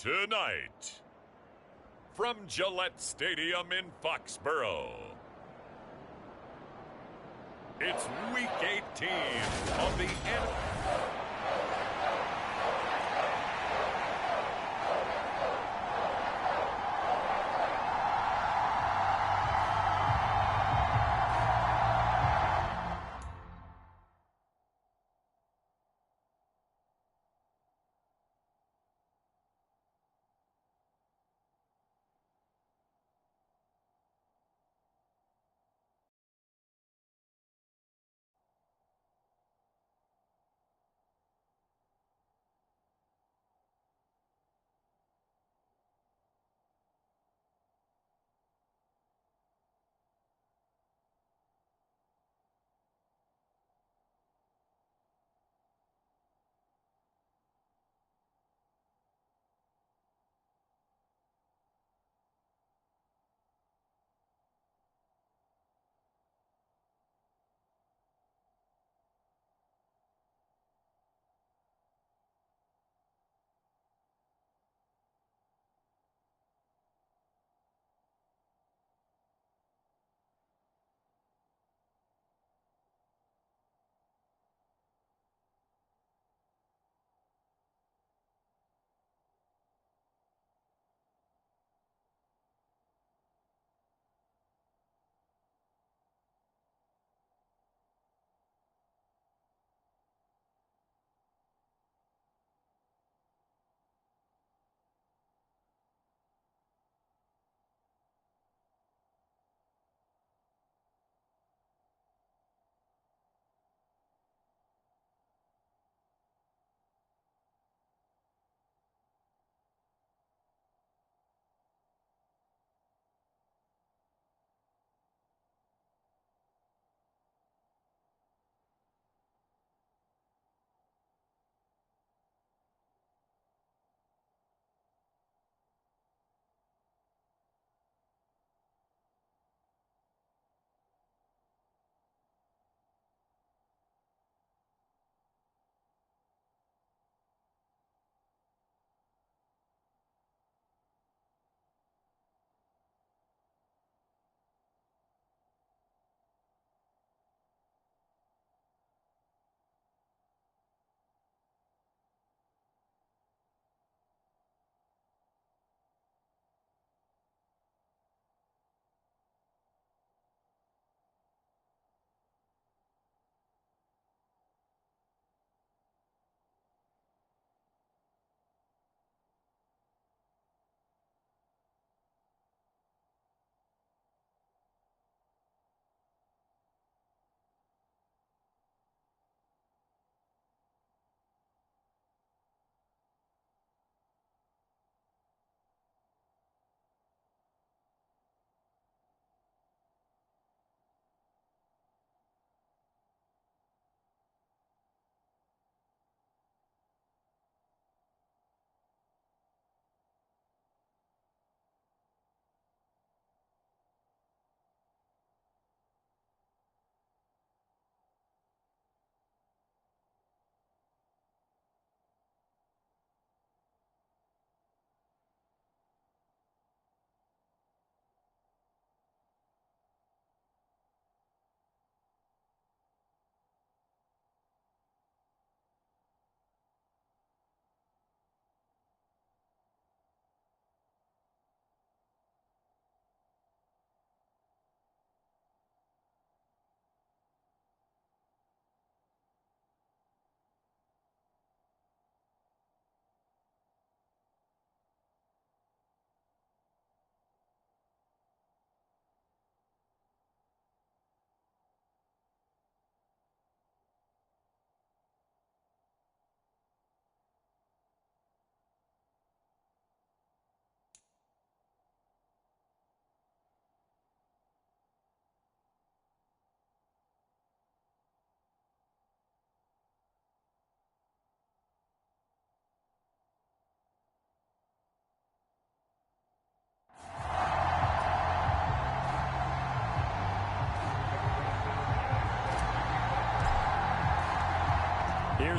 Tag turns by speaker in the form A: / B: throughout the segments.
A: Tonight, from Gillette Stadium in Foxborough, it's Week 18 of the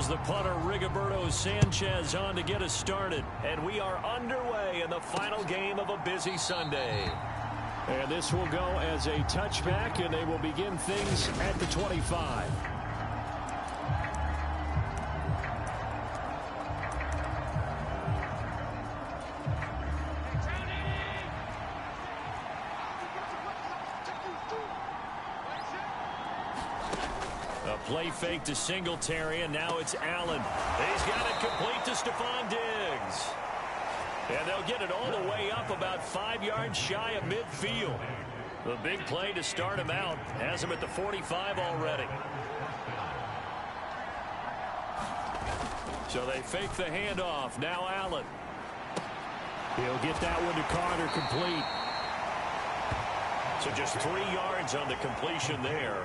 B: Here's the punter, Rigoberto Sanchez, on to get us started. And we are underway in the final game of a busy Sunday. And this will go as a touchback, and they will begin things at the 25. Play fake to Singletary, and now it's Allen. He's got it complete to Stephon Diggs. And they'll get it all the way up about 5 yards shy of midfield. The big play to start him out has him at the 45 already. So they fake the handoff. Now Allen. He'll get that one to Carter, complete. So just 3 yards on the completion there.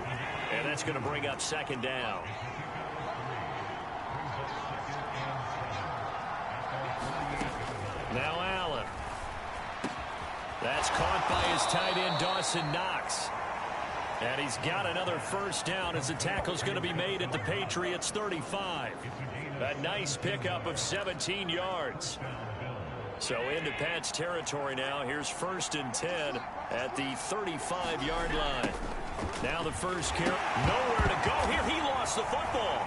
B: And that's going to bring up second down. Now Allen. That's caught by his tight end, Dawson Knox. And he's got another first down as the tackle's going to be made at the Patriots 35. A nice pickup of 17 yards. So into Pat's territory now. Here's 1st and 10 at the 35-yard line. Now the first carry. Nowhere to go here. He lost the football.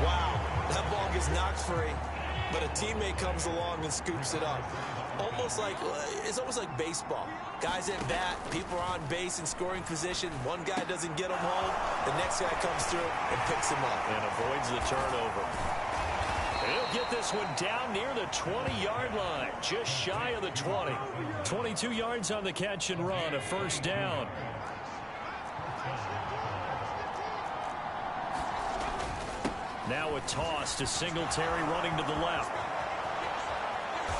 C: Wow, that ball gets knocked free, but a teammate comes along and scoops it up. It's almost like baseball. Guys at bat, people are on base in scoring position. One guy doesn't get him home. The next guy comes through and picks him up.
B: And avoids the turnover. He'll get this one down near the 20-yard line, just shy of the 20. 22 yards on the catch and run, a first down. Now a toss to Singletary running to the left.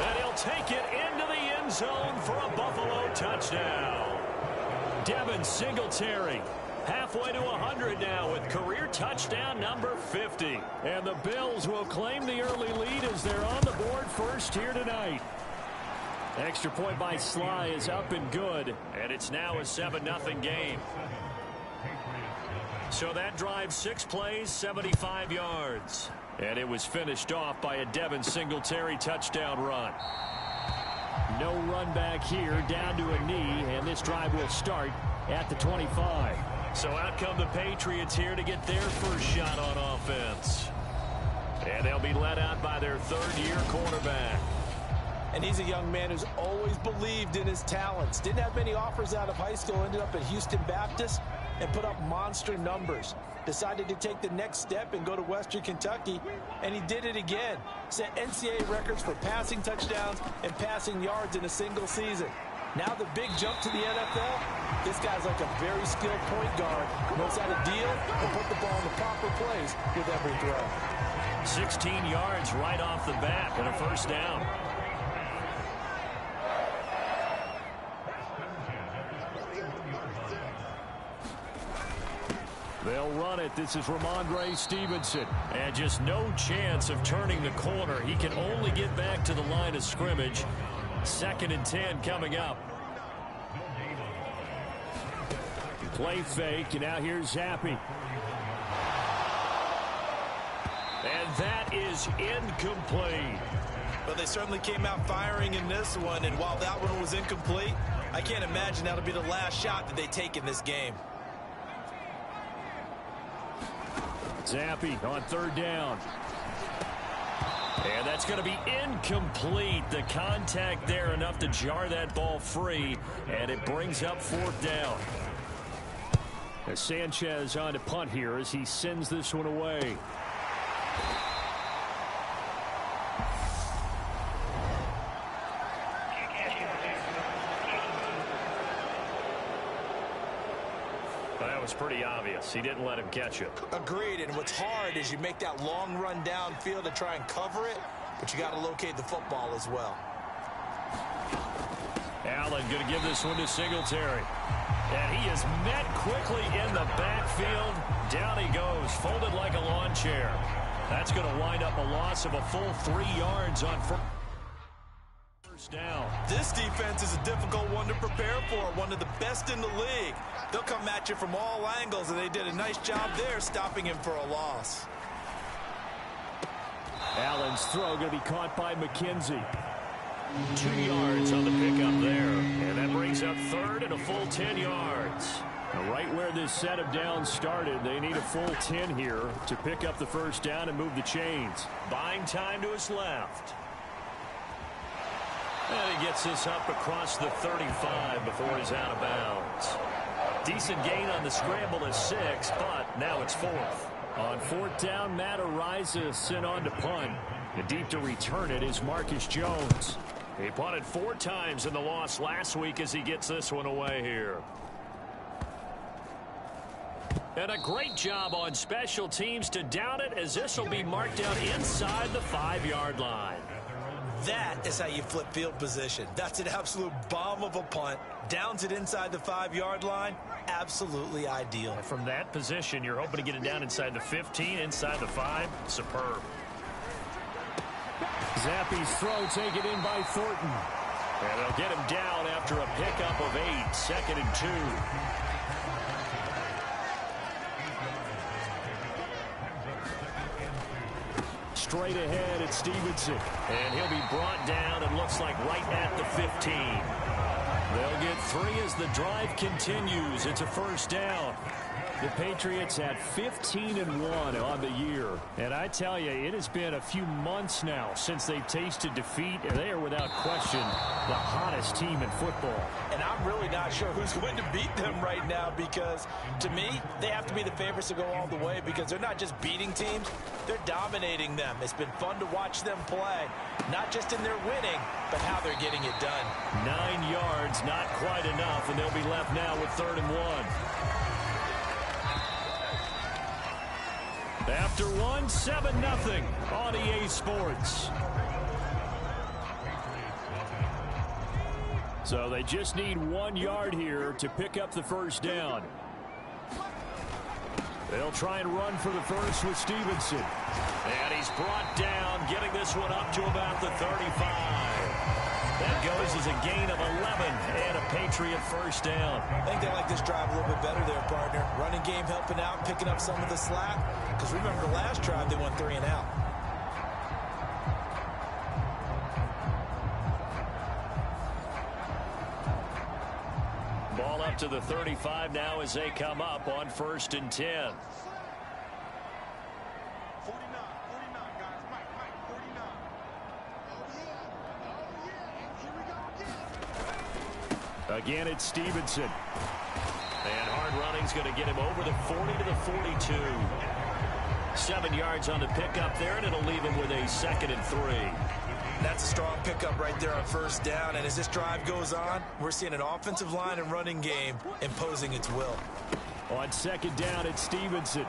B: And he'll take it into the end zone for a Buffalo touchdown. Devin Singletary. Halfway to 100 now with career touchdown number 50. And the Bills will claim the early lead as they're on the board first here tonight. Extra point by Sly is up and good. And it's now a 7-0 game. So that drive, 6 plays, 75 yards. And it was finished off by a Devin Singletary touchdown run. No run back here, down to a knee. And this drive will start at the 25. So out come the Patriots here to get their first shot on offense. And they'll be led out by their 3rd-year quarterback.
C: And he's a young man who's always believed in his talents. Didn't have many offers out of high school, ended up at Houston Baptist and put up monster numbers. Decided to take the next step and go to Western Kentucky, and he did it again. Set NCAA records for passing touchdowns and passing yards in a single season. Now the big jump to the NFL. This guy's like a very skilled point guard. Knows how to deal and put the ball in the proper place with every throw.
B: 16 yards right off the bat and a first down. They'll run it. This is Ramondre Stevenson. And just no chance of turning the corner. He can only get back to the line of scrimmage. 2nd and 10 coming up. Play fake, and now here's Zappi. And that is incomplete.
C: But they certainly came out firing in this one, and while that one was incomplete, I can't imagine that'll be the last shot that they take in this game.
B: Zappi on 3rd down. And that's going to be incomplete. The contact there enough to jar that ball free, and it brings up 4th down. As Sanchez on to punt here as he sends this one away. That was pretty obvious. He didn't let him catch it.
C: Agreed, and what's hard is you make that long run downfield to try and cover it, but you got to locate the football as well.
B: Allen going to give this one to Singletary. And he is met quickly in the backfield. Down he goes, folded like a lawn chair. That's going to wind up a loss of a full 3 yards on first First down.
C: This defense is a difficult one to prepare for, one of the best in the league. They'll come at you from all angles, and they did a nice job there stopping him for a loss.
B: Allen's throw going to be caught by McKenzie. 2 yards on the pickup there. And that brings up third and a full 10 yards. Now right where this set of downs started, they need a full 10 here to pick up the first down and move the chains. Buying time to his left. And he gets this up across the 35 before he's out of bounds. Decent gain on the scramble is 6, but now it's 4th. On 4th down, Matt Araiza sent on to punt. And deep to return it is Marcus Jones. He punted 4 times in the loss last week as he gets this one away here. And a great job on special teams to down it, as this will be marked out inside the 5-yard line.
C: That is how you flip field position. That's an absolute bomb of a punt. Downs it inside the 5-yard line. Absolutely ideal.
B: From that position, you're hoping to get it down inside the 15, inside the 5. Superb. Zappe's throw taken in by Thornton. And they'll get him down after a pickup of 8, 2nd and 2. Straight ahead, it's Stevenson. And he'll be brought down, and looks like right at the 15. They'll get 3 as the drive continues. It's a first down. The Patriots at 15-1 on the year. And I tell you, it has been a few months now since they've tasted defeat, and they are without question the hottest team in football.
C: And I'm really not sure who's going to beat them right now, because to me, they have to be the favorites to go all the way, because they're not just beating teams, they're dominating them. It's been fun to watch them play, not just in their winning, but how they're getting it done.
B: 9 yards, not quite enough, and they'll be left now with 3rd and 1. After 1, 7-0 on EA Sports. So they just need 1 yard here to pick up the first down. They'll try and run for the first with Stevenson. And he's brought down, getting this one up to about the 35. That goes as a gain of 11 and a Patriot first down.
C: I think they like this drive a little bit better there, partner. Running game helping out, picking up some of the slack. Because remember, the last drive, they went 3 and out.
B: Ball up to the 35 now as they come up on 1st and 10. Again, it's Stevenson. And hard running's going to get him over the 40 to the 42. 7 yards on the pickup there, and it'll leave him with a 2nd and 3.
C: That's a strong pickup right there on first down. And as this drive goes on, we're seeing an offensive line and running game imposing its will.
B: On 2nd down, it's Stevenson.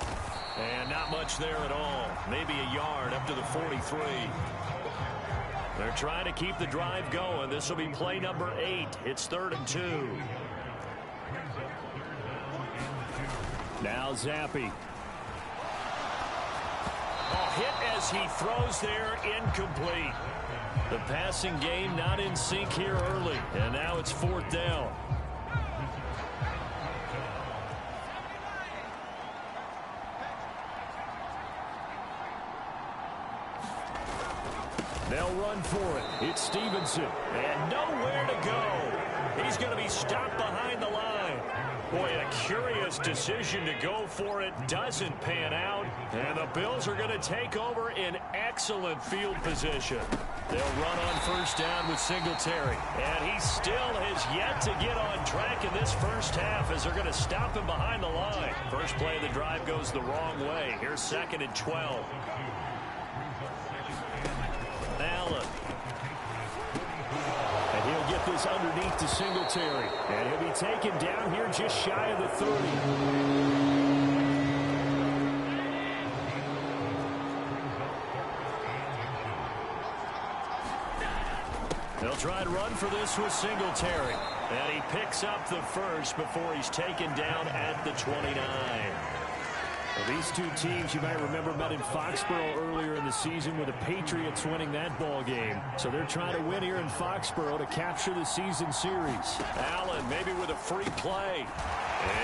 B: And not much there at all. Maybe a yard up to the 43. They're trying to keep the drive going. This will be play number 8. It's 3rd and 2. Now Zappe. Hit as he throws there, incomplete. The passing game not in sync here early. And now it's 4th down. They'll run for it. It's Stevenson. And nowhere to go. He's going to be stopped behind the line. Boy, a curious decision to go for it. Doesn't pan out. And the Bills are going to take over in excellent field position. They'll run on first down with Singletary. And he still has yet to get on track in this first half, as they're going to stop him behind the line. First play of the drive goes the wrong way. Here's 2nd and 12. Allen. And he'll get this underneath to Singletary. And he'll be taken down here just shy of the 30. They'll try and run for this with Singletary. And he picks up the first before he's taken down at the 29. Well, these two teams, you might remember, met in Foxborough earlier in the season with the Patriots winning that ball game. So they're trying to win here in Foxborough to capture the season series.
D: Allen maybe with a free play.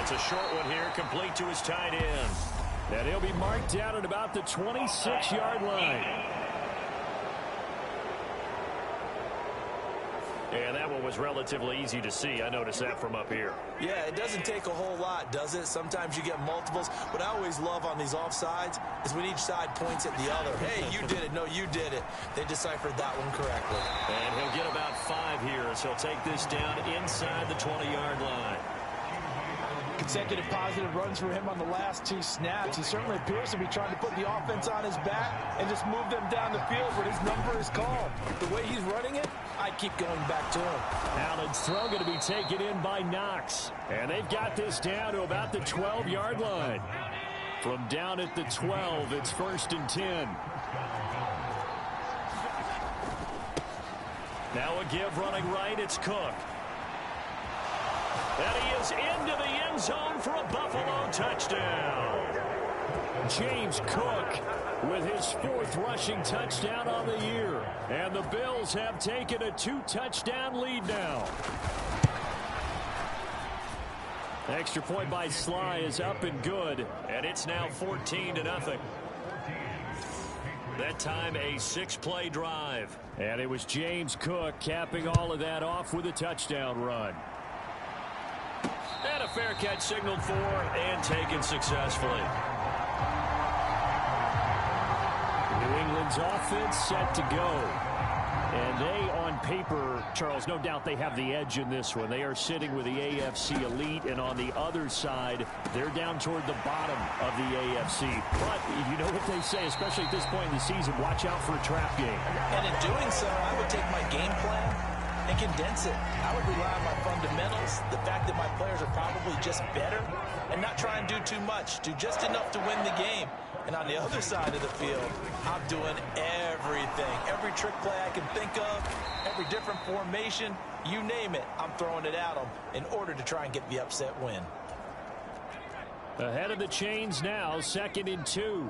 D: It's a short one here, complete to his tight end.
B: And he'll be marked down at about the 26-yard line.
D: And that one was relatively easy to see. I noticed that from up here.
C: Yeah, it doesn't take a whole lot, does it? Sometimes you get multiples. What I always love on these offsides is when each side points at the other. Hey, you did it. No, you did it. They deciphered that one correctly.
D: And he'll get about 5 here as he'll take this down inside the 20-yard line.
C: Consecutive positive runs for him on the last 2 snaps. He certainly appears to be trying to put the offense on his back and just move them down the field when his number is called. The way he's running it, I keep going back to him.
B: Allen's throw going to be taken in by Knox. And they've got this down to about the 12-yard line. From down at the 12, it's 1st and 10.
D: Now a give running right, it's Cook. And he is into the end zone for a Buffalo touchdown.
B: James Cook with his 4th rushing touchdown on the year. And the Bills have taken a 2-touchdown lead now. Extra point by Sly is up and good.
D: And it's now 14-0. That time a 6-play drive.
B: And it was James Cook capping all of that off with a touchdown run.
D: And a fair catch signaled for and taken successfully.
B: New England's offense set to go. And they, on paper, Charles, no doubt they have the edge in this one. They are sitting with the AFC elite, and on the other side, they're down toward the bottom of the AFC. But you know what they say, especially at this point in the season, watch out for a trap game.
C: And in doing so, I would take my game plan and condense it. I would rely on my fundamentals, the fact that my players are probably just better, and not try and do too much, do just enough to win the game. And on the other side of the field, I'm doing everything. Every trick play I can think of, every different formation, you name it, I'm throwing it at them in order to try and get the upset win.
B: Ahead of the chains now, 2nd and 2.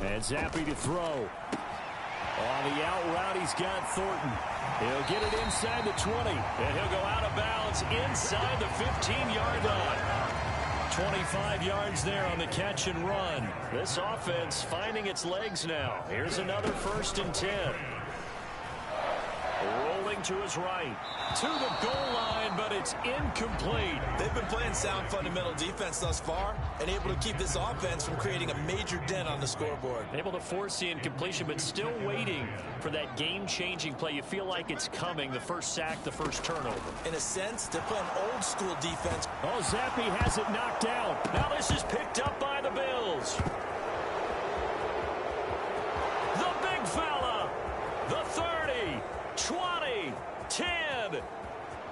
B: And Zappe to throw. On the out route, he's got Thornton. He'll get it inside the 20.
D: And he'll go out of bounds inside the 15-yard line. 25 yards there on the catch and run. This offense finding its legs now. Here's another 1st and 10. Rolling to his right. To the goal line, but it's incomplete.
C: They've been playing sound fundamental defense thus far and able to keep this offense from creating a major dent on the scoreboard.
D: Able to force the incompletion, but still waiting for that game-changing play. You feel like it's coming, the first sack, the first turnover.
C: In a sense, they're playing old-school defense.
B: Oh, Zappe has it knocked down.
D: Now this is picked up by the Bills. The big fella. The 30, 20, 10.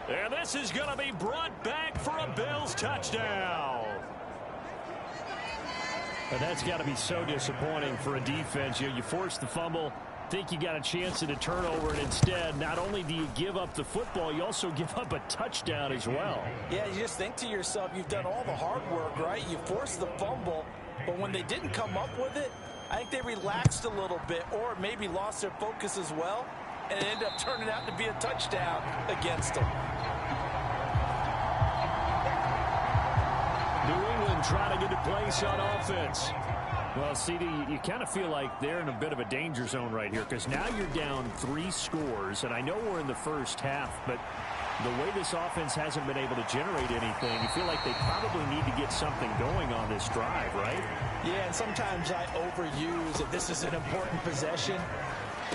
D: And this is going to be brought back for a Bills touchdown.
B: And that's got to be so disappointing for a defense. You force the fumble, think you got a chance at a turnover, and instead, not only do you give up the football, you also give up a touchdown as well.
C: Yeah, you just think to yourself, you've done all the hard work, right? You forced the fumble, but when they didn't come up with it, I think they relaxed a little bit or maybe lost their focus as well, and it ended up turning out to be a touchdown against them.
B: New England trying to get a place on offense. Well, CD, you kind of feel like they're in a bit of a danger zone right here because now you're down 3 scores, and I know we're in the first half, but the way this offense hasn't been able to generate anything, you feel like they probably need to get something going on this drive, right?
C: Yeah, and sometimes I overuse that this is an important possession.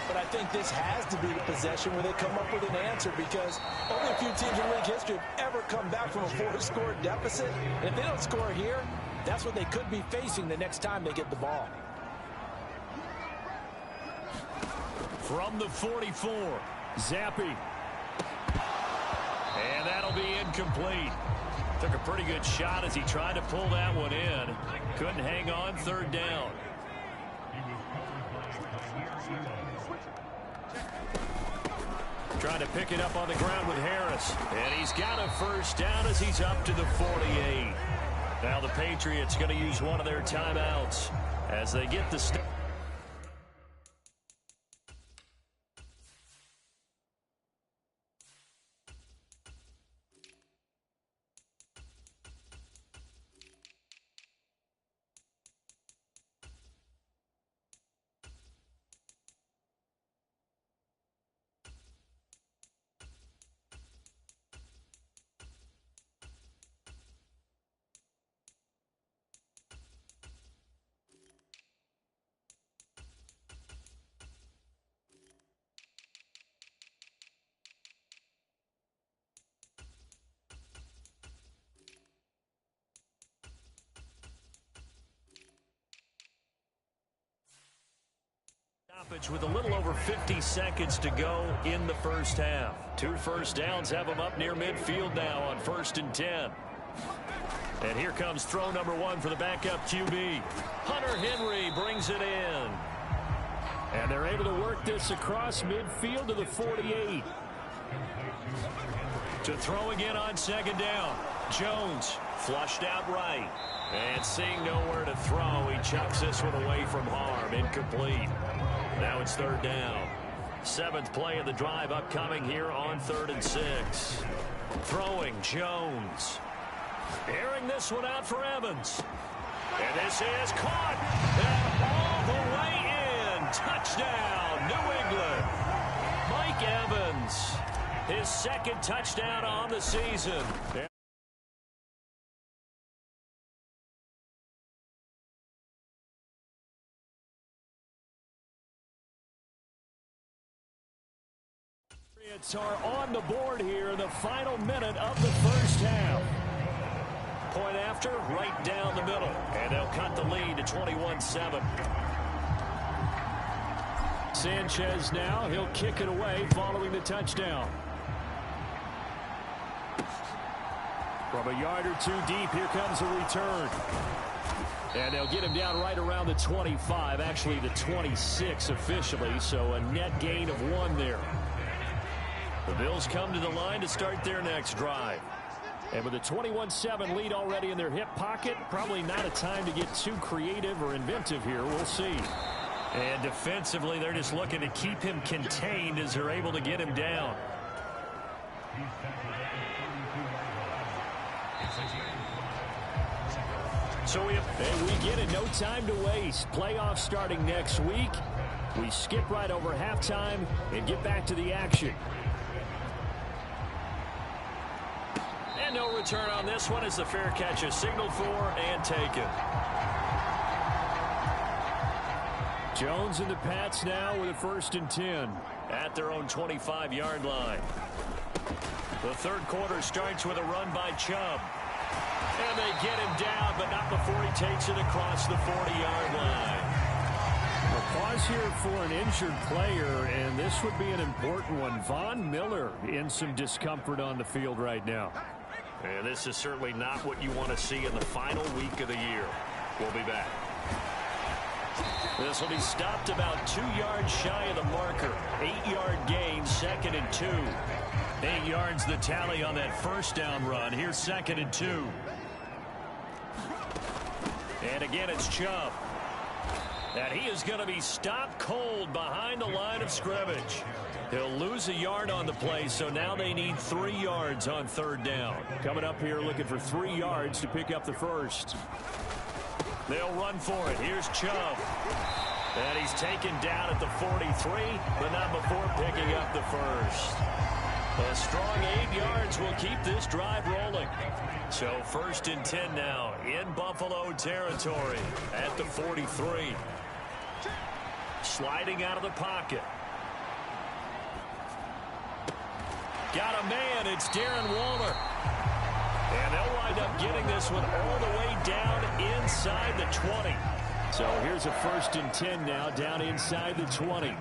C: But I think this has to be the possession where they come up with an answer because only a few teams in league history have ever come back from a 4-score deficit. And if they don't score here, that's what they could be facing the next time they get the ball.
B: From the 44, Zappe.
D: And that'll be incomplete. Took a pretty good shot as he tried to pull that one in. Couldn't hang on, 3rd down. Trying to pick it up on the ground with Harris. And he's got a 1st down as he's up to the 48.
B: Now the Patriots going to use one of their timeouts as they get the start. With a little over 50 seconds to go in the first half. 2 first downs have them up near midfield now on 1st and 10. And here comes throw number 1 for the backup QB. Hunter Henry brings it in. And they're able to work this across midfield to the 48. To throw again on 2nd down. Jones flushed out right. And seeing nowhere to throw, he chucks this one away from harm. Incomplete. Now it's 3rd down. 7th play of the drive upcoming here on 3rd and 6. Throwing Jones. Airing this one out for Evans. And this is caught. And all the way in. Touchdown, New England. Mike Evans. His 2nd touchdown on the season. Patriots are on the board here in the final minute of the first half. Point after, right down the middle. And they'll cut the lead to 21-7. Sanchez now, he'll kick it away following the touchdown. From a yard or 2 deep, here comes a return. And they'll get him down right around the 25, actually the 26 officially, so a net gain of 1 there. The Bills come to the line to start their next drive. And with a 21-7 lead already in their hip pocket, probably not a time to get too creative or inventive here. We'll see. And defensively, they're just looking to keep him contained as they're able to get him down. So we get it. No time to waste. Playoffs starting next week. We skip right over halftime and get back to the action. And no return on this one as the fair catch is signaled for and taken. Jones and the Pats now with a 1st and 10 at their own 25-yard line. The 3rd quarter starts with a run by Chubb. And they get him down, but not before he takes it across the 40-yard line. A pause here for an injured player, and this would be an important one. Von Miller in some discomfort on the field right now. And this is certainly not what you want to see in the final week of the year. We'll be back. This will be stopped about 2 yards shy of the marker. 8-yard gain, 2nd and 2. 8 yards the tally on that 1st down run. Here's 2nd and 2. And again, it's Chubb. And he is going to be stopped cold behind the line of scrimmage. He'll lose a yard on the play, so now they need 3 yards on 3rd down. Coming up here looking for 3 yards to pick up the 1st. They'll run for it. Here's Chubb. And he's taken down at the 43, but not before picking up the 1st. A strong 8 yards will keep this drive rolling. So 1st and 10 now in Buffalo territory at the 43. Sliding out of the pocket. Got a man. It's Darren Waller. And they'll wind up getting this one all the way down inside the 20. So here's a 1st and 10 now down inside the 20.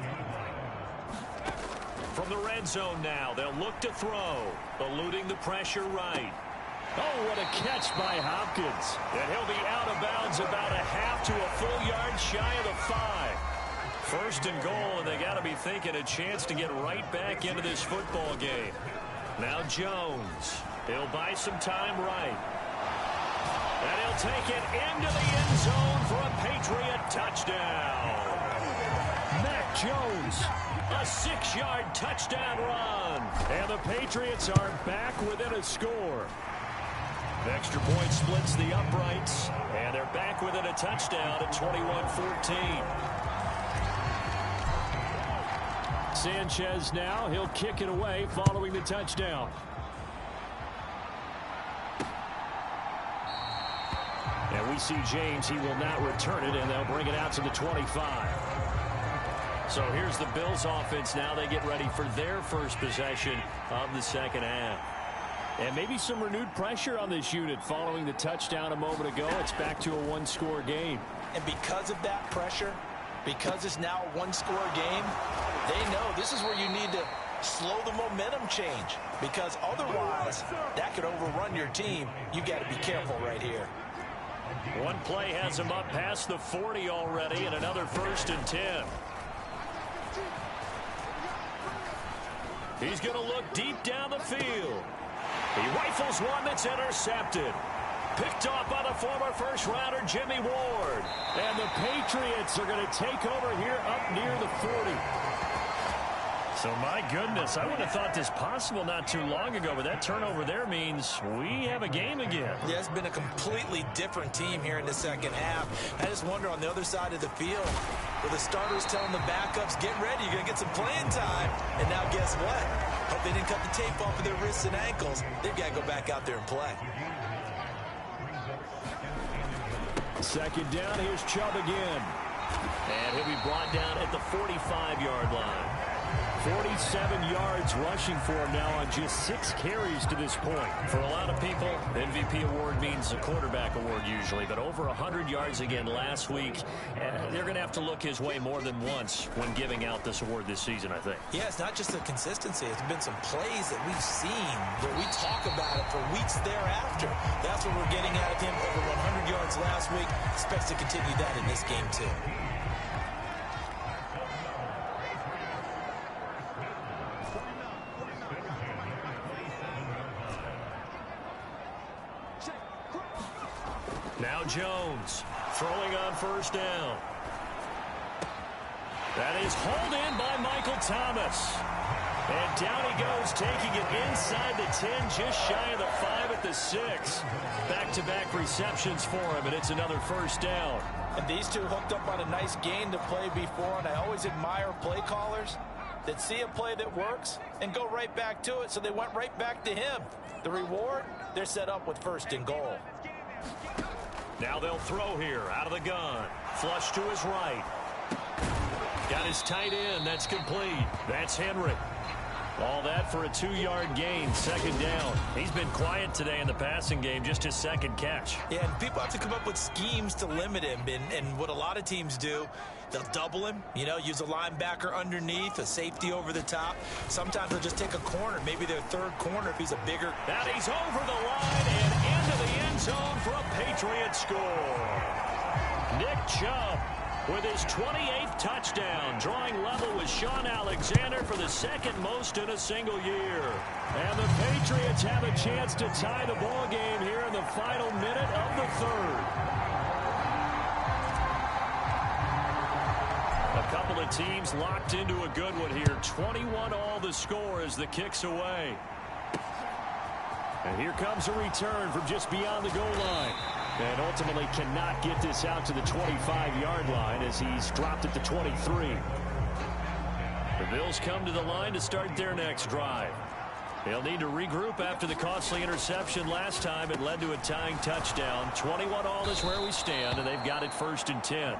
B: From the red zone now, they'll look to throw. Eluding the pressure right. Oh, what a catch by Hopkins. And he'll be out of bounds about a half to a full yard shy of the 5. 1st and goal, and they got to be thinking a chance to get right back into this football game. Now Jones. He'll buy some time right. And he'll take it into the end zone for a Patriot touchdown. Mac Jones, a 6-yard touchdown run. And the Patriots are back within a score. The extra point splits the uprights, and they're back within a touchdown at 21-14. Sanchez now, he'll kick it away following the touchdown. And we see James, he will not return it, and they'll bring it out to the 25. So here's the Bills offense now. They get ready for their first possession of the second half. And maybe some renewed pressure on this unit following the touchdown a moment ago. It's back to a one-score game.
C: And because of that pressure, because it's now a one-score game, they know this is where you need to slow the momentum change. Because otherwise, that could overrun your team. You got to be careful right here.
B: One play has him up past the 40 already, and another 1st and 10. He's going to look deep down the field. He rifles one that's intercepted. Picked off by the former first-rounder Jimmy Ward. And the Patriots are going to take over here up near the 40. So, my goodness, I would have thought this possible not too long ago, but that turnover there means we have a game again.
C: Yeah, it's been a completely different team here in the second half. I just wonder on the other side of the field, where the starters telling the backups, get ready, you're going to get some playing time. And now guess what? Hope they didn't cut the tape off of their wrists and ankles. They've got to go back out there and play.
B: Second down, here's Chubb again. And he'll be brought down at the 45-yard line. 47 yards rushing for him now on just 6 carries to this point. For a lot of people, the MVP award means a quarterback award usually, but over 100 yards again last week. They're going to have to look his way more than once when giving out this award this season, I think.
C: Yeah, it's not just the consistency. It's been some plays that we've seen where we talk about it for weeks thereafter. That's what we're getting out of him. Over 100 yards last week. Expects to continue that in this game, too.
B: Now Jones throwing on 1st down. That is hauled in by Michael Thomas. And down he goes, taking it inside the 10, just shy of the 5 at the 6. Back-to-back receptions for him, and it's another 1st down.
C: And these two hooked up on a nice gain to play before, and I always admire play callers that see a play that works and go right back to it, so they went right back to him. The reward, they're set up with 1st and goal.
B: Now they'll throw here out of the gun. Flush to his right. Got his tight end. That's complete. That's Henry. All that for a 2-yard gain. 2nd down. He's been quiet today in the passing game. Just his 2nd catch.
C: Yeah, and people have to come up with schemes to limit him. And what a lot of teams do, they'll double him. You know, use a linebacker underneath, a safety over the top. Sometimes they'll just take a corner, maybe their 3rd corner if he's a bigger.
B: Now he's over the line and into the end zone for a Patriot score. Nick Chubb with his 28th touchdown, drawing level with Sean Alexander for the 2nd most in a single year. And the Patriots have a chance to tie the ball game here in the final minute of the 3rd. A couple of teams locked into a good one here. 21 all the score as the kick's away. And here comes a return from just beyond the goal line. And ultimately cannot get this out to the 25-yard line as he's dropped at the 23. The Bills come to the line to start their next drive. They'll need to regroup after the costly interception last time. It led to a tying touchdown. 21 all is where we stand, and they've got it 1st and 10.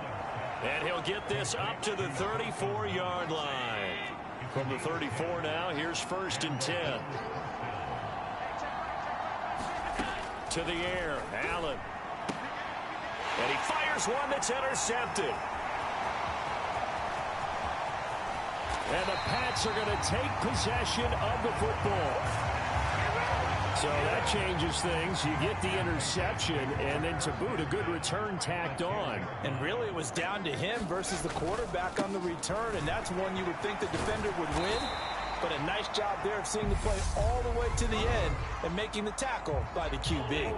B: And he'll get this up to the 34-yard line. From the 34 now, here's 1st and 10. To the air, Allen. And he fires one that's intercepted. And the Pats are going to take possession of the football. So that changes things. You get the interception, and then to boot, a good return tacked on.
C: And really, it was down to him versus the quarterback on the return, and that's one you would think the defender would win. But a nice job there of seeing the play all the way to the end and making the tackle by the QB.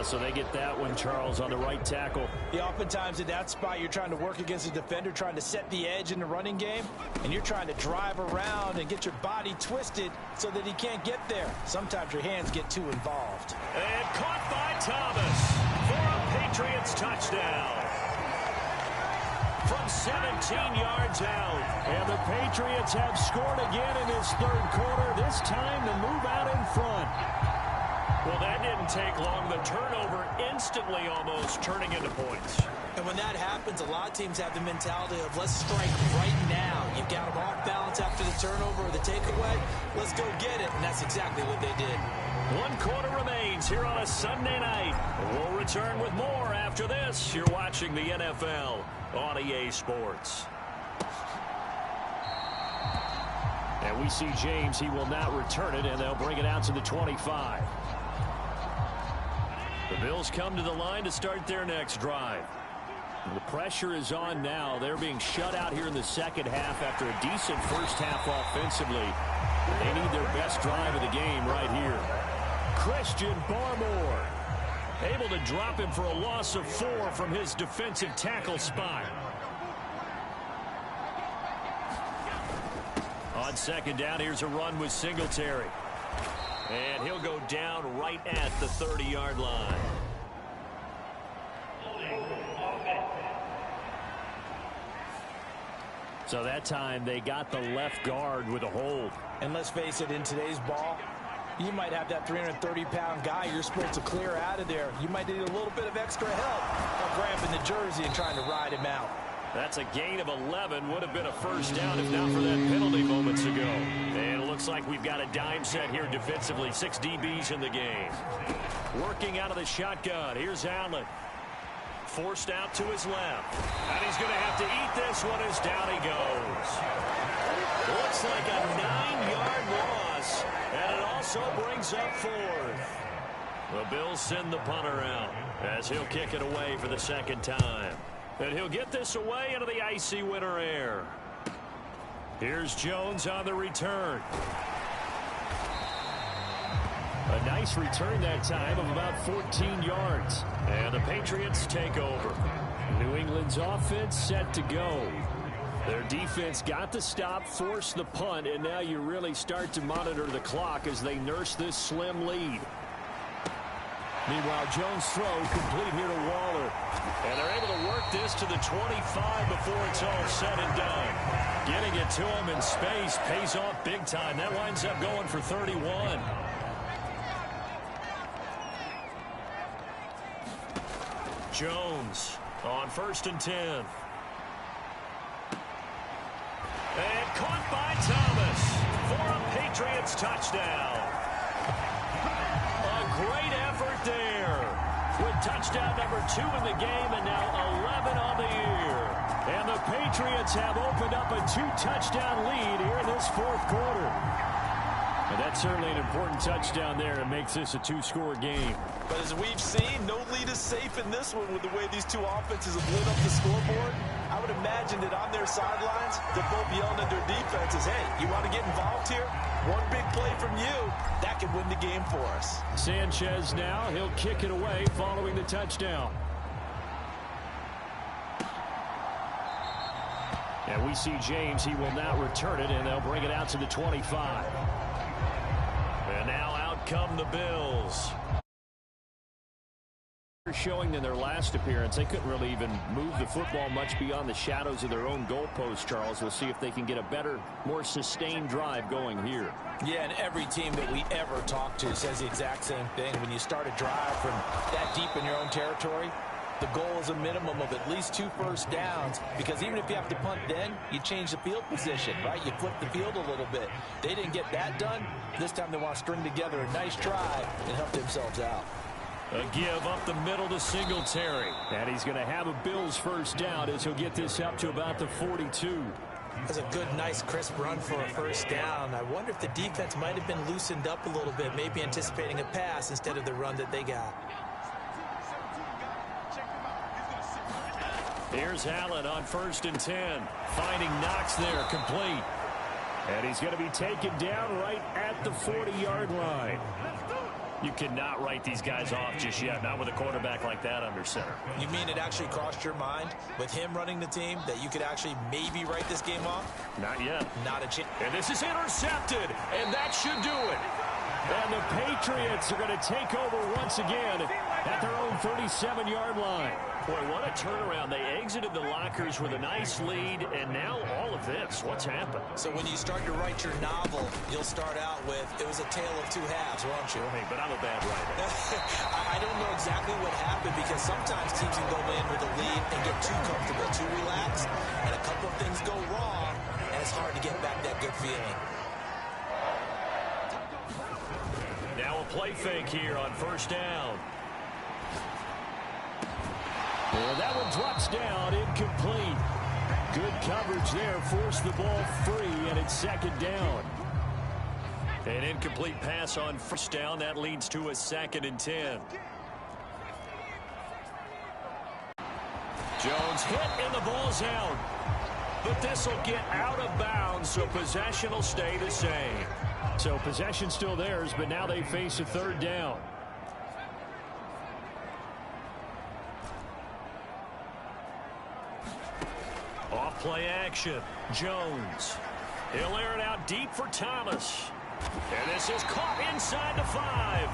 B: so they get that one, Charles, on the right tackle.
C: Yeah, oftentimes in that spot, you're trying to work against a defender, trying to set the edge in the running game, and you're trying to drive around and get your body twisted so that he can't get there. Sometimes your hands get too involved.
B: And caught by Thomas for a Patriots touchdown. From 17 yards out. And the Patriots have scored again in this third quarter, this time to move out in front. Well, that didn't take long. The turnover instantly almost turning into points.
C: And when that happens, a lot of teams have the mentality of let's strike right now. You've got them off balance after the turnover or the takeaway. Let's go get it. And that's exactly what they did.
B: 1 quarter remains here on a Sunday night. We'll return with more after this. You're watching the NFL on EA Sports. And we see James. He will not return it, and they'll bring it out to the 25. The Bills come to the line to start their next drive. The pressure is on now. They're being shut out here in the second half after a decent first half offensively. They need their best drive of the game right here. Christian Barmore able to drop him for a loss of 4 from his defensive tackle spot. On second down, here's a run with Singletary. And he'll go down right at the 30-yard line. So that time they got the left guard with a hold.
C: And let's face it, in today's ball, you might have that 330-pound guy you're supposed to clear out of there. You might need a little bit of extra help grabbing the jersey and trying to ride him out.
B: That's a gain of 11. Would have been a first down if not for that penalty moments ago. And it looks like we've got a dime set here defensively. 6 DBs in the game. Working out of the shotgun. Here's Allen. Forced out to his left. And he's going to have to eat this one as down he goes. Looks like a 9-yard loss. And it also brings up 4th. The Bills send the punter out as he'll kick it away for the second time. And he'll get this away into the icy winter air. Here's Jones on the return. A nice return that time of about 14 yards. And the Patriots take over. New England's offense set to go. Their defense got the stop, forced the punt, and now you really start to monitor the clock as they nurse this slim lead. Meanwhile, Jones' throw complete here to Waller. And they're able to work this to the 25 before it's all said and done. Getting it to him in space pays off big time. That winds up going for 31. Jones on 1st and 10. And caught by Thomas for a Patriots touchdown. A great effort there with touchdown number 2 in the game and now 11 on the year. And the Patriots have opened up a 2-touchdown lead here in this 4th quarter. And that's certainly an important touchdown there. It makes this a 2-score game.
C: But as we've seen, no lead is safe in this one with the way these two offenses have lit up the scoreboard. I would imagine that on their sidelines, they're both yelling at their defenses, hey, you want to get involved here? One big play from you, that could win the game for us.
B: Sanchez now, he'll kick it away following the touchdown. And we see James, he will not return it, and they'll bring it out to the 25. And now out come the Bills. Showing in their last appearance, they couldn't really even move the football much beyond the shadows of their own goalpost, Charles. We'll see if they can get a better, more sustained drive going here.
C: Yeah, and every team that we ever talk to says the exact same thing. When you start a drive from that deep in your own territory, the goal is a minimum of at least 2 first downs, because even if you have to punt then, you change the field position, right? You flip the field a little bit. They didn't get that done. This time they want to string together a nice drive and help themselves out.
B: A give up the middle to Singletary. And he's going to have a Bills first down as he'll get this up to about the 42.
C: That's a good, nice, crisp run for a first down. I wonder if the defense might have been loosened up a little bit, maybe anticipating a pass instead of the run that they got.
B: Here's Allen on 1st and 10. Finding Knox there, complete. And he's going to be taken down right at the 40-yard line. You cannot write these guys off just yet, not with a quarterback like that under center.
C: You mean it actually crossed your mind with him running the team that you could actually maybe write this game off?
B: Not yet.
C: Not a chance.
B: And this is intercepted, and that should do it. And the Patriots are going to take over once again at their own 37-yard line. Boy, what a turnaround. They exited the lockers with a nice lead, and now all of this. What's happened?
C: So when you start to write your novel, you'll start out with, it was a tale of two halves, won't you?
B: Hey, but I'm a bad writer.
C: I don't know exactly what happened because sometimes teams can go in with a lead and get too comfortable, too relaxed, and a couple of things go wrong, and it's hard to get back that good feeling.
B: Now a play fake here on first down. And that one drops down, incomplete. Good coverage there, forced the ball free, and it's second down. An incomplete pass on first down. That leads to a 2nd and 10. Jones hit, and the ball's out. But this will get out of bounds, so possession will stay the same. So possession still theirs, but now they face a 3rd down. Off play action. Jones. He'll air it out deep for Thomas. And this is caught inside the 5.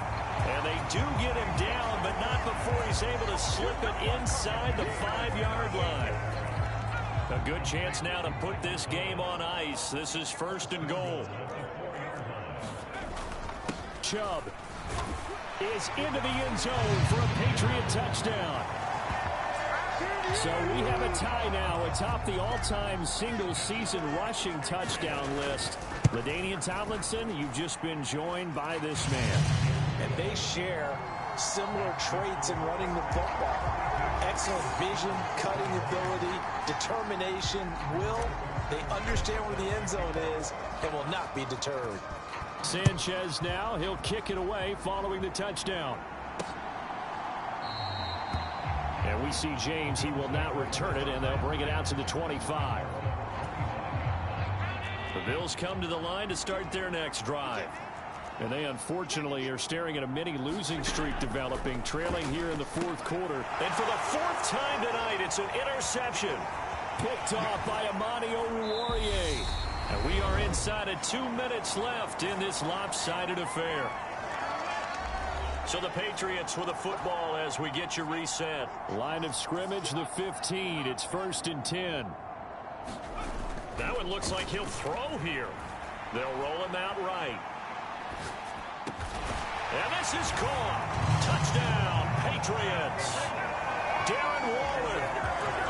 B: And they do get him down, but not before he's able to slip it inside the 5-yard line. A good chance now to put this game on ice. This is 1st and goal. Chubb is into the end zone for a Patriot touchdown. So we have a tie now atop the all-time single-season rushing touchdown list. LaDainian Tomlinson, you've just been joined by this man.
C: And they share similar traits in running the football. Excellent vision, cutting ability, determination, will. They understand where the end zone is and will not be deterred.
B: Sanchez now, he'll kick it away following the touchdown. And we see James, he will not return it, and they'll bring it out to the 25. The Bills come to the line to start their next drive. And they unfortunately are staring at a mini losing streak developing, trailing here in the 4th quarter. And for the 4th time tonight, it's an interception. Picked off by Amani Oruwariye. And we are inside of 2 minutes left in this lopsided affair. So the Patriots with a football as we get you reset. Line of scrimmage, the 15. It's 1st and 10. That one looks like he'll throw here. They'll roll him out right. And this is caught. Touchdown, Patriots. Darren Waller,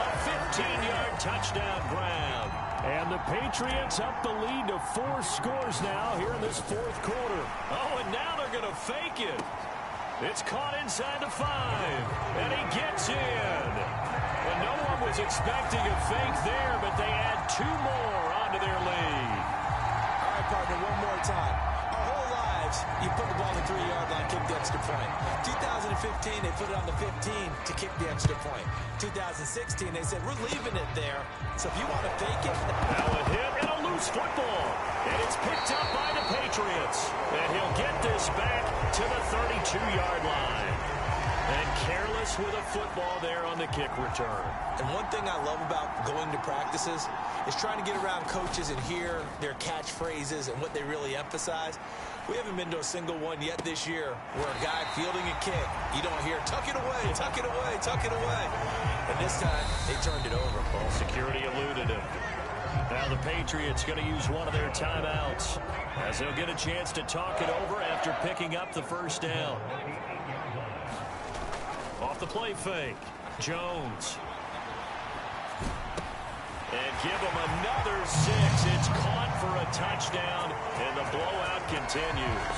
B: a 15-yard touchdown grab. And the Patriots up the lead to 4 scores now here in this 4th quarter. Oh, and now they're going to fake it. It's caught inside the 5, and he gets in. And no one was expecting a fake there, but they add 2 more onto their lead.
C: All right, partner, one more time. Our whole lives, you put the ball on the 3-yard line, kick the extra point. 2015, they put it on the 15 to kick the extra point. 2016, they said, we're leaving it there. So if you want to fake it.
B: Now a hit and a loose football. And it's picked up by the Patriots. And he'll get this back to the 32-yard line. And careless with a football there on the kick return.
C: And one thing I love about going to practices is trying to get around coaches and hear their catchphrases and what they really emphasize. We haven't been to a single one yet this year where a guy fielding a kick, you don't hear, tuck it away, tuck it away, tuck it away. And this time, they turned it over.
B: Ball security eluded him. Now the Patriots going to use one of their timeouts as they'll get a chance to talk it over after picking up the 1st down. Off the play fake, Jones. And give him another 6. It's caught for a touchdown, and the blowout continues.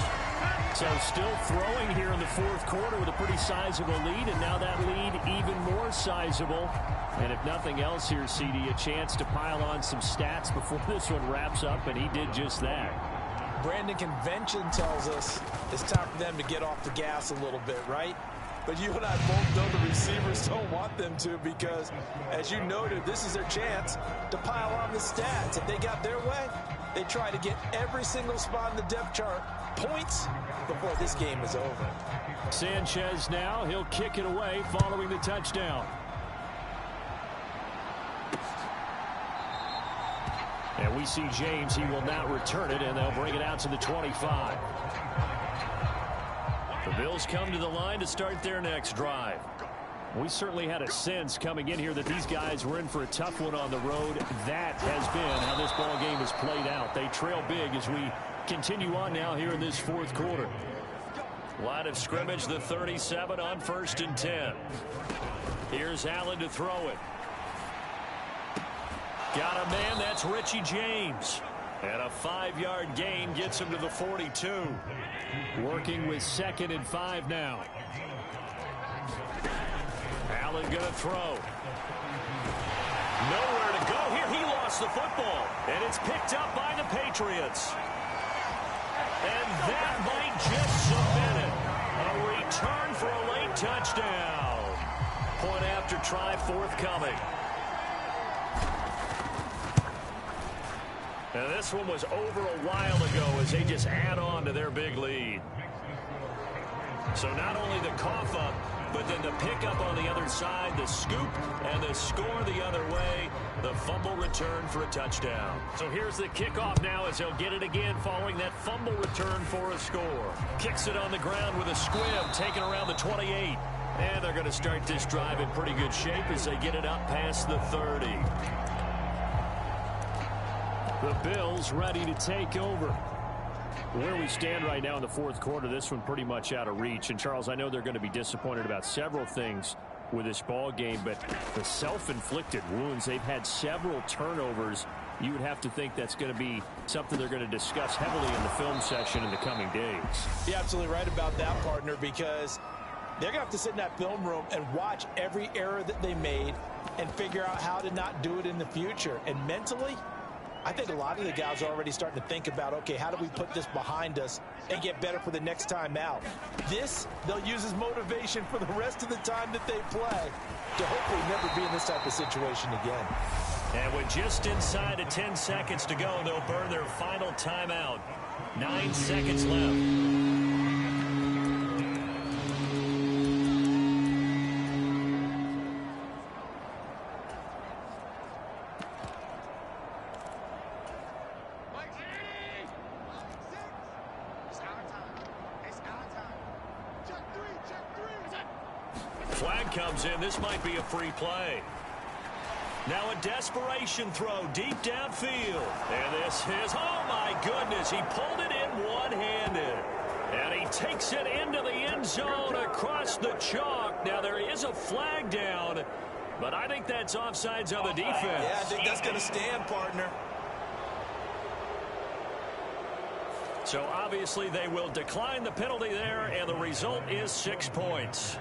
B: So still throwing here in the 4th quarter with a pretty sizable lead, and now that lead even more sizable. And if nothing else here, CD, a chance to pile on some stats before this one wraps up, and he did just that.
C: Brandon, convention tells us it's time for them to get off the gas a little bit, right? But you and I both know the receivers don't want them to because, as you noted, this is their chance to pile on the stats. If they got their way, They try to get every single spot in the depth chart points before this game is over.
B: Sanchez now, he'll kick it away following the touchdown. And we see James, he will not return it, and they'll bring it out to the 25. The Bills come to the line to start their next drive. We certainly had a sense coming in here that these guys were in for a tough one on the road. That has been how this ball game has played out. They trail big as we continue on now here in this fourth quarter. Line of scrimmage, the 37 on 1st and 10. Here's Allen to throw it. Got a man, that's Richie James. And a 5-yard gain gets him to the 42. Working with 2nd and 5 now. Allen going to throw. Nowhere to go here. He lost the football. And it's picked up by the Patriots. And that might just submit it. A return for a late touchdown. Point after try forthcoming. And this one was over a while ago as they just add on to their big lead. So not only the cough up, but then the pickup on the other side, the scoop, and the score the other way, the fumble return for a touchdown. So here's the kickoff now as they'll get it again following that fumble return for a score. Kicks it on the ground with a squib, taken around the 28. And they're going to start this drive in pretty good shape as they get it up past the 30. The Bills ready to take over. Where we stand right now in the fourth quarter, this one pretty much out of reach. And, Charles, I know they're going to be disappointed about several things with this ball game, but the self-inflicted wounds, they've had several turnovers. You would have to think that's going to be something they're going to discuss heavily in the film session in the coming days.
C: You're absolutely right about that, partner, because they're going to have to sit in that film room and watch every error that they made and figure out how to not do it in the future. And mentally, I think a lot of the guys are already starting to think about, okay, how do we put this behind us and get better for the next time out? This, they'll use as motivation for the rest of the time that they play to hopefully never be in this type of situation again.
B: And with just inside of 10 seconds to go, they'll burn their final timeout. 9 seconds left. Flag comes in. This might be a free play. Now a desperation throw deep downfield. And this is, oh my goodness, he pulled it in one-handed. And he takes it into the end zone across the chalk. Now there is a flag down, but I think that's offsides on the defense.
C: Yeah, I think that's going to stand, partner.
B: So obviously they will decline the penalty there, and the result is 6 points.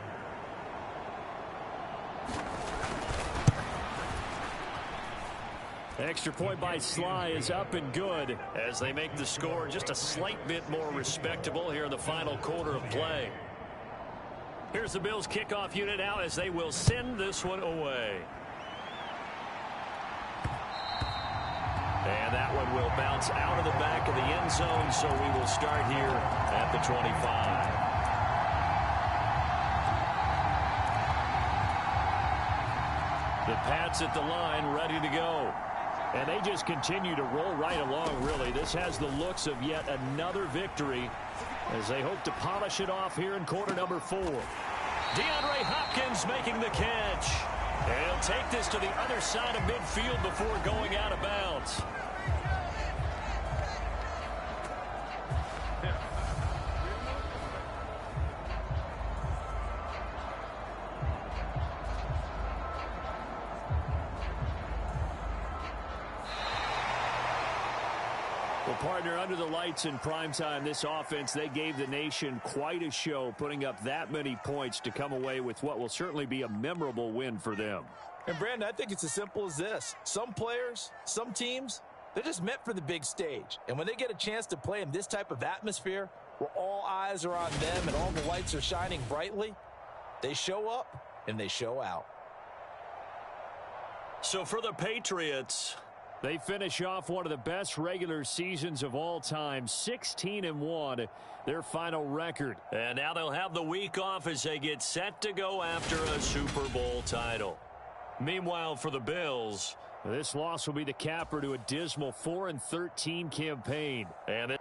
B: Extra point by Sly is up and good as they make the score just a slight bit more respectable here in the final quarter of play. Here's the Bills kickoff unit now as they will send this one away. And that one will bounce out of the back of the end zone, so we will start here at the 25. The Pats at the line ready to go. And they just continue to roll right along, really. This has the looks of yet another victory as they hope to polish it off here in quarter number 4. DeAndre Hopkins making the catch. And he'll take this to the other side of midfield before going out of bounds. Well, partner, under the lights in primetime, this offense, they gave the nation quite a show, putting up that many points to come away with what will certainly be a memorable win for them.
C: And, Brandon, I think it's as simple as this. Some players, some teams, they're just meant for the big stage. And when they get a chance to play in this type of atmosphere where all eyes are on them and all the lights are shining brightly, they show up and they show out.
B: So for the Patriots, They finish off one of the best regular seasons of all time, 16-1, their final record.
D: And now they'll have the week off as they get set to go after a Super Bowl title. Meanwhile, for the Bills,
B: this loss will be the capper to a dismal 4-13 campaign.
D: And